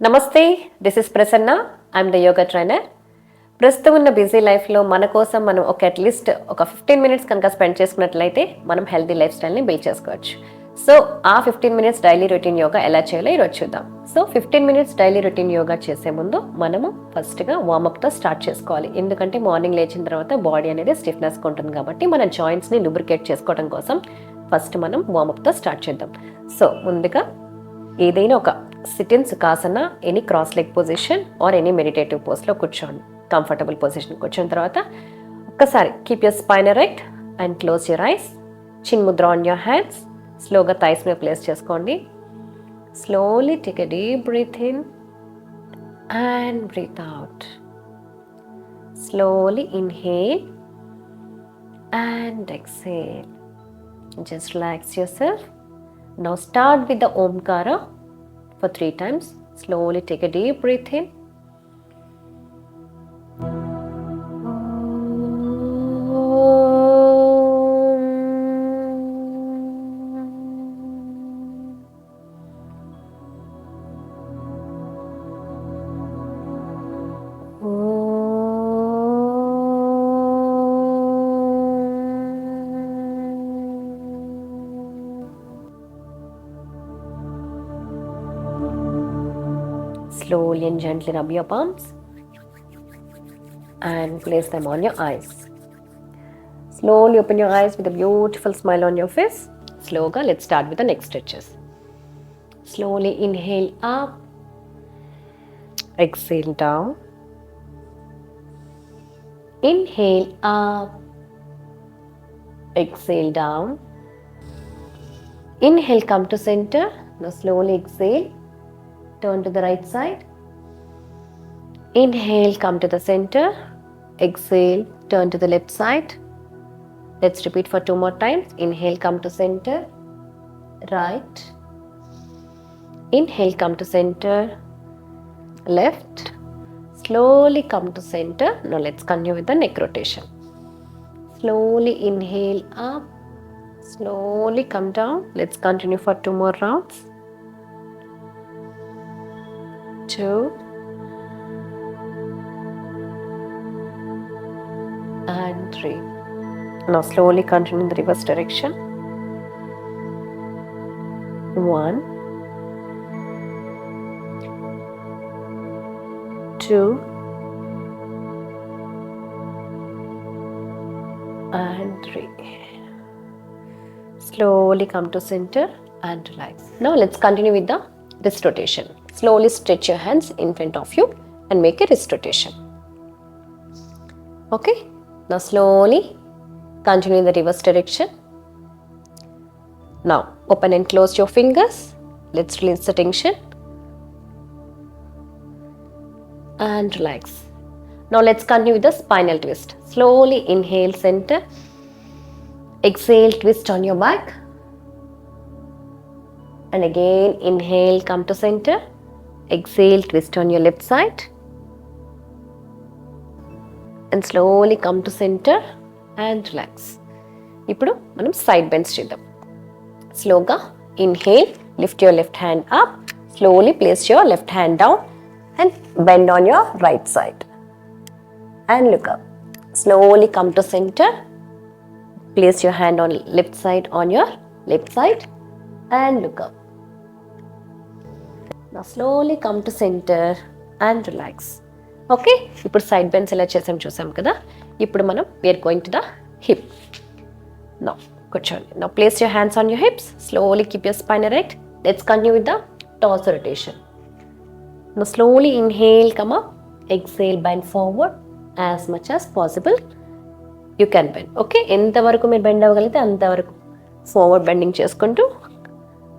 నమస్తే, this is Prasanna. I'm the yoga trainer. ప్రస్తుతం ఉన్న బిజీ లైఫ్లో మన కోసం మనం అట్లీస్ట్ ఒక 15 మినిట్స్ కనుక స్పెండ్ చేసుకున్నట్లయితే మనం హెల్తీ లైఫ్ స్టైల్ని బిల్డ్ చేసుకోవచ్చు. సో ఆ 15 మినిట్స్ డైలీ రొటీన్ యోగా ఎలా చేయాలో ఈరోజు చూద్దాం. So 15 minutes daily routine yoga చేసే ముందు మనము ఫస్ట్గా వార్మప్తో స్టార్ట్ చేసుకోవాలి. ఎందుకంటే మార్నింగ్ లేచిన తర్వాత బాడీ అనేది స్టిఫ్నెస్గా ఉంటుంది కాబట్టి మన జాయింట్స్ని లూబ్రికేట్ చేసుకోవడం కోసం ఫస్ట్ మనం వార్మప్తో స్టార్ట్ చేద్దాం. సో ముందుగా ఏదైనా ఒక sitting sukhasana, any cross leg position or any meditative పోస్ట్లో కూర్చోండి. కంఫర్టబుల్ పొజిషన్ కూర్చున్న తర్వాత ఒక్కసారి keep your spine erect and close your eyes. Chin mudra on your hands. స్లోగా థైస్ మీద ప్లేస్ చేసుకోండి. Slowly take a deep breath in and breathe out. Slowly inhale and exhale. Just relax yourself. Now start with the Omkara for 3 times. Slowly take a deep breath in. Slowly and gently rub your palms and place them on your eyes. Slowly open your eyes with a beautiful smile on your face. Slowly, let's start with the neck stretches. Slowly inhale up, exhale down. Inhale up, exhale down. Inhale, come to center. Now slowly exhale. Turn to the right side. Inhale, come to the center. Exhale, turn to the left side. Let's repeat for 2 more times. Inhale, come to center. Right. Inhale, come to center. Left. Slowly come to center. Now let's continue with the neck rotation. Slowly inhale up. Slowly come down. Let's continue for 2 more rounds. 2 and 3. Now slowly continue in the reverse direction. 1 2 and 3. Slowly come to center and relax. Now let's continue with the wrist rotation. Slowly stretch your hands in front of you and make a wrist rotation. Okay? Now slowly continue in the reverse direction. Now open and close your fingers. Let's release the tension and relax. Now let's continue with the spinal twist. Slowly inhale center. Exhale, twist on your back. And again inhale, come to center. Exhale, twist on your left side. And slowly come to center and relax. ఇప్పుడు మనం side bends చేద్దాం. Slowగా inhale, lift your left hand up. Slowly place your left hand down and bend on your right side. And look up. Slowly come to center. Place your hand on left side on your left side and look up. Now slowly come to center and relax. Okay? ఇప్పుడు side bends ఎలా చేసాం చూసాం కదా. ఇప్పుడు మనం we are going to the hip. Now కూర్చోండి. Now place your hands on your hips. Slowly keep your spine erect. Let's continue with the torso rotation. Now slowly inhale, come up. Exhale, bend forward as much as possible. You can bend. Okay? ఎంతవరకు మీరు bend అవ్వగలిగితే అంతవరకు forward bending చేసుకుంటూ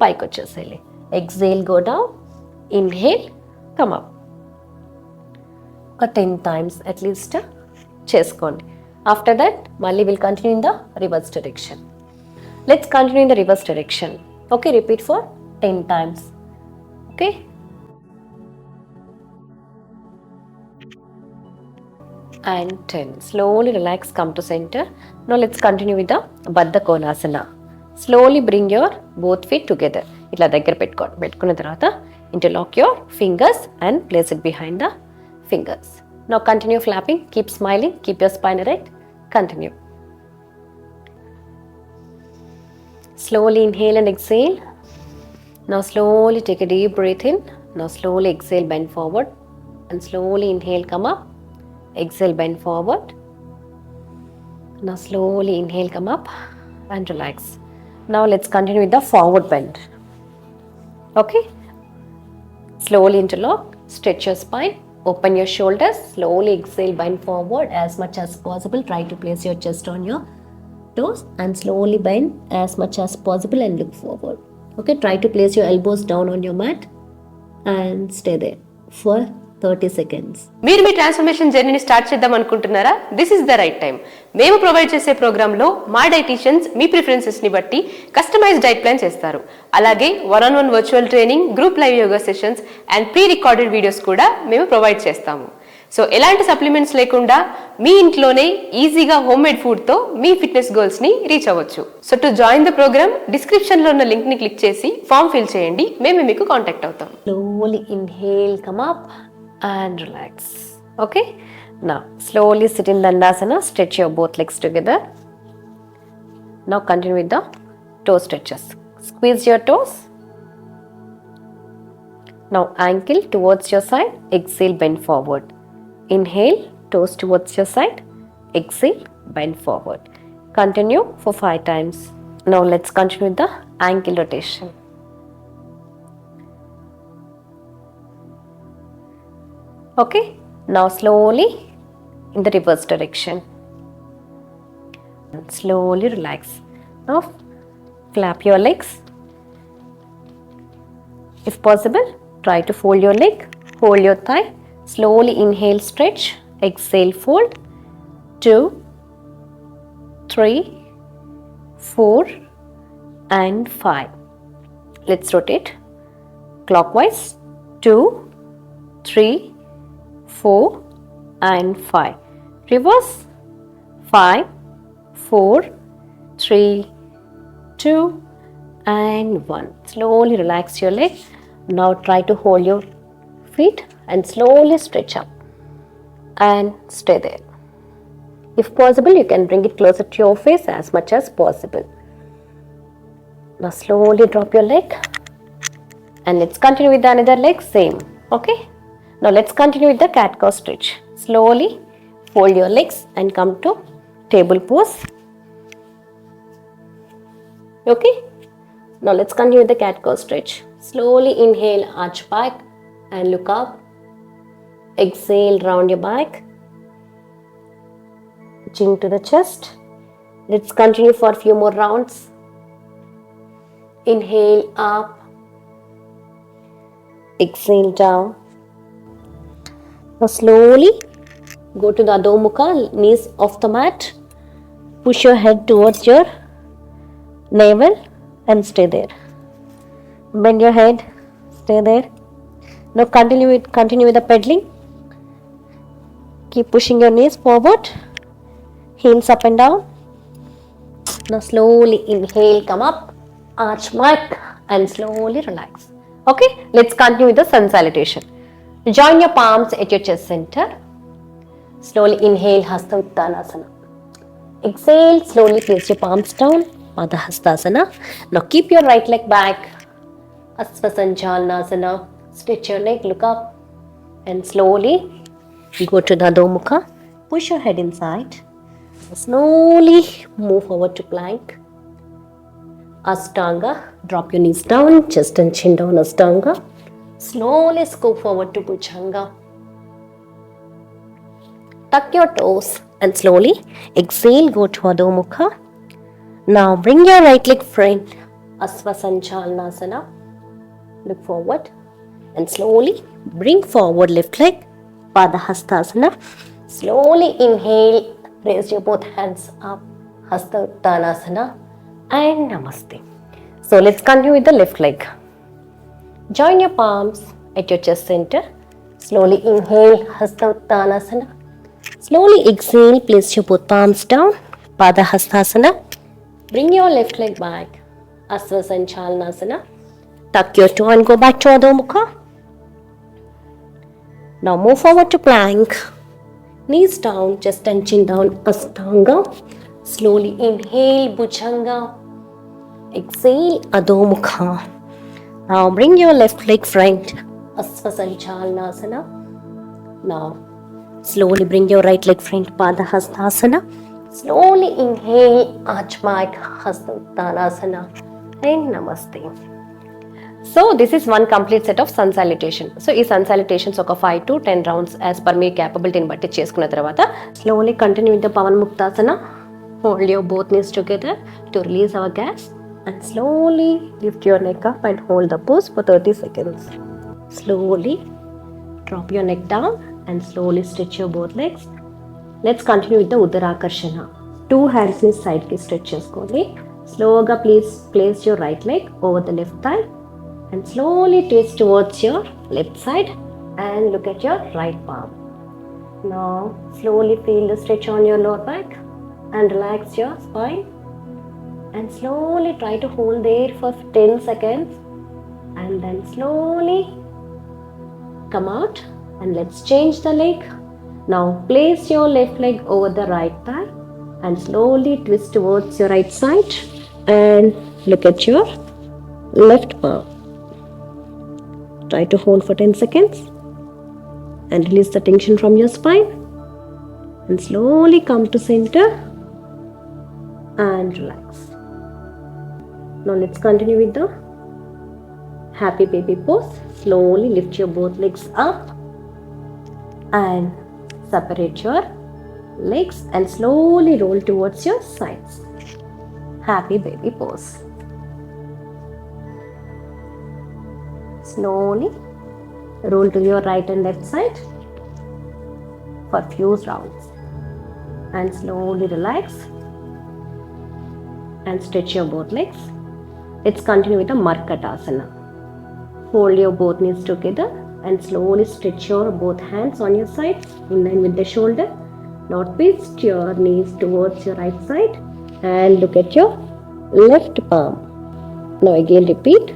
పైకి వచ్చేసేయాలి. Exhale, go down. Inhale, come up. 10 times at least చేసుకోండి. After that, మళ్ళీ we'll continue in the reverse direction. Let's continue in the reverse direction. Okay, repeat for 10 times. Okay? And 10. Slowly relax, come to center. Now let's continue with the Baddha Konasana. Slowly bring your both feet together. ఇట్లా దగ్గర పెట్టుకున్న తర్వాత Interlock your fingers and place it behind the fingers. Now continue flapping, keep smiling, keep your spine erect. Continue. Slowly inhale and exhale. Now slowly take a deep breath in. Now slowly exhale, bend forward. And slowly inhale, come up. Exhale, bend forward. Now slowly inhale, come up and relax. Now let's continue with the forward bend. Okay. Slowly interlock, stretch your spine, open your shoulders, slowly exhale, bend forward as much as possible. Try to place your chest on your toes and slowly bend as much as possible and look forward. Okay, try to place your elbows down on your mat and stay there for 30 seconds. మీరు మీ transformation జర్నీని start చేద్దాం అనుకుంటున్నారా? This is the right time. మేము provide చేసే ప్రోగ్రాంలో మా dietitians మీ ప్రిఫరెన్సెస్ని బట్టి customise diet plan చేస్తారు. అలాగే 1-on-1 virtual training, group live yoga sessions and pre recorded videos కూడా మేము ప్రొవైడ్ చేస్తాము. సో ఎలాంటి సప్లిమెంట్స్ లేకుండా మీ ఇంట్లోనే ఈజీగా హోమ్ మేడ్ ఫుడ్తో మీ ఫిట్నెస్ గోల్స్ని రీచ్ అవ్వచ్చు. So to join the program, డిస్క్రిప్షన్లో ఉన్న లింక్ని క్లిక్ చేసి ఫామ్ ఫిల్ చేయండి. మేము మీకు కాంటాక్ట్ అవుతాం. Slowly inhale, come up and relax. Okay, now slowly sit in Dandasana, stretch your both legs together. Now continue with the toe stretches. Squeeze your toes. Now ankle towards your side, exhale, bend forward. Inhale, toes towards your side, exhale, bend forward. Continue for 5 times. Now let's continue with the ankle rotation. Okay, now slowly in the reverse direction. Slowly relax. Now flap your legs. If possible, try to fold your leg, hold your thigh. Slowly inhale, stretch, exhale, fold. 2, 3, 4 and 5. Let's rotate clockwise. 2, 3, 4 and 5. Reverse. 5, 4, 3, 2 and 1. Slowly relax your leg. Now try to hold your feet and slowly stretch up and stay there. If possible, you can bring it closer to your face as much as possible. Now slowly drop your leg and let's continue with the another leg, same. Okay, now let's continue with the cat-cow stretch. Slowly fold your legs and come to table pose. Okay, now let's continue with the cat-cow stretch. Slowly inhale, arch back and look up. Exhale, round your back, chin to the chest. Let's continue for a few more rounds. Inhale up, exhale down. Now slowly go to the Adho Mukha, knees off the mat. Push your head towards your navel and stay there. Bend your head, stay there. Now continue with the pedaling. Keep pushing your knees forward, heels up and down. Now slowly inhale, come up, arch back and slowly relax. Okay, let's continue with the sun salutation. Join your palms at your chest center. Slowly inhale, Hasta Uttanasana. Exhale, slowly place your palms down, Pada Hastasana. Now keep your right leg back, Asvasanchalnasana. Stretch your leg, look up and slowly go to the Adho Mukha. Push your head inside. Slowly move forward to plank. Ashtanga. Drop your knees down, chest and chin down, Ashtanga. Slowly scoop forward to Bhujanga. Tuck your toes and slowly exhale, go to Adho Mukha. Now bring your right leg front, Asvasanchalnasana. Look forward and slowly bring forward left leg, Padahastasana. Slowly inhale, raise your both hands up, Hasta Uttanasana and Namaste. So let's continue with the left leg. Join your palms at your chest center. Slowly inhale, Hasta Uttanasana. Slowly exhale, place your both palms down, Padahastasana. Bring your left leg back, Asvasanchalnasana. Tuck your toe and go back to Adho Mukha. Now move forward to plank. Knees down, chest and chin down, Ashtanga. Slowly inhale, Bhujanga. Exhale, Adho Mukha. Now bring your left leg front, Asvasanchalnasana. Now slowly bring your right leg front, Padahastasana. Slowly inhale, Ajmak Hastanasana. And Namaste. So this is one complete set of sun salutation. So ఈ sun salutations ఒక 5 to 10 rounds as per మీ capabilityని బట్టి చేసుకున్న తర్వాత slowly continue with the Pavan Muktasana. Hold your both knees together to release our gas and slowly lift your neck up and hold the pose for 30 seconds. Slowly drop your neck down and slowly stretch your both legs. Let's continue with the Uddarakarshana. 2 hands ని side కి stretch చేసుకోండి. Slowగా please place your right leg over the left thigh and slowly twist towards your left side and look at your right palm. Now slowly feel the stretch on your lower back and relax your spine and slowly try to hold there for 10 seconds and then slowly come out and let's change the leg. Now place your left leg over the right thigh and slowly twist towards your right side and look at your left palm. Try to hold for 10 seconds and release the tension from your spine and slowly come to center and relax. Now let's continue with the happy baby pose. Slowly lift your both legs up and separate your legs and slowly roll towards your sides. Happy baby pose. Slowly roll to your right and left side for few rounds and slowly relax and stretch your both legs. Let's continue with the Markatasana. Hold your both knees together and slowly stretch your both hands on your sides in line with the shoulder. Now twist your knees towards your right side and look at your left palm. Now again repeat.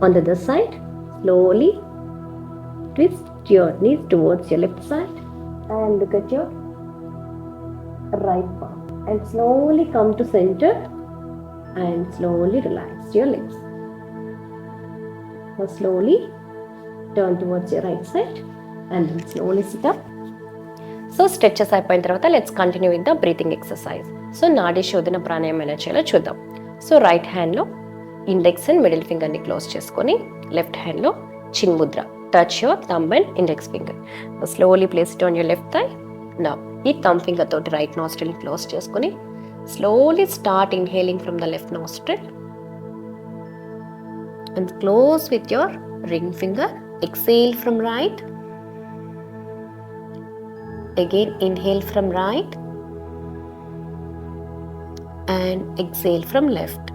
On the other side, slowly twist your knees towards your left side and look at your right palm and slowly come to center and slowly relax your legs. Now slowly turn towards your right side and then slowly sit up. So stretches అయిపోయిన తర్వాత let's continue with the breathing exercise. So నాడి శోధన ప్రాణాయామం ఎలా చేయాలో చూద్దాం. So right హ్యాండ్లో index and middle ఫింగర్ని క్లోజ్ చేసుకొని లెఫ్ట్ హ్యాండ్లో chin mudra touch your thumb and index finger. Slowly place it on your left thigh. Now ఈ థంబ్ ఫింగర్ తోటి రైట్ నాస్ట్రిల్ క్లోజ్ చేసుకొని slowly start inhaling from the left nostril and close with your ring finger. Exhale from right. Again inhale from right and exhale from left.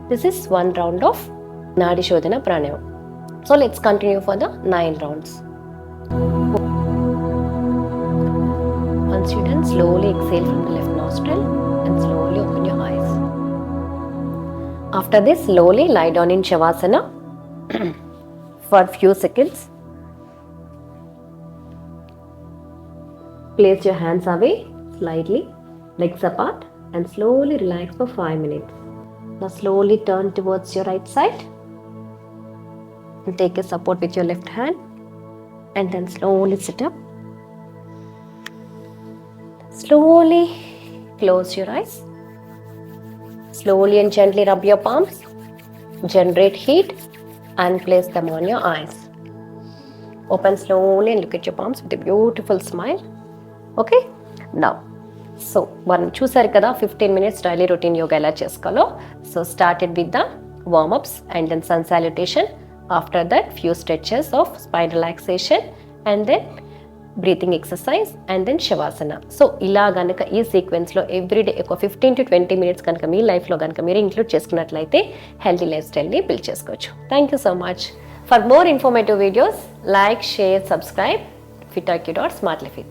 This is one round of Nadi Shodhana Pranayam. So let's continue for the 9 rounds. Once you're done, slowly exhale from the left nostril and slowly open your eyes. After this, slowly lie down in Shavasana for few seconds. Place your hands away slightly, legs apart and slowly relax for 5 minutes. Now slowly turn towards your right side and take a support with your left hand and then slowly sit up. Slowly close your eyes. Slowly and gently rub your palms, generate heat and place them on your eyes. Open slowly and look at your palms with a beautiful smile. Okay, now so మనం చూసారు కదా 15 minutes daily routine yoga ఎలా చేసుకోవాలో. So started with the warm-ups and then sun salutation. After that few stretches of spine relaxation and then breathing exercise and then shavasana. So ఇలా గనక ఈ సీక్వెన్స్లో everyday ఒక 15 to 20 minutes కనుక మీ లైఫ్లో కనుక మీరు ఇంక్లూడ్ చేసుకున్నట్లయితే హెల్తీ లైఫ్ స్టైల్ని బిల్డ్ చేసుకోవచ్చు. Thank you so much. For more informative videos like, share, subscribe Fitiq.Smartlyfit.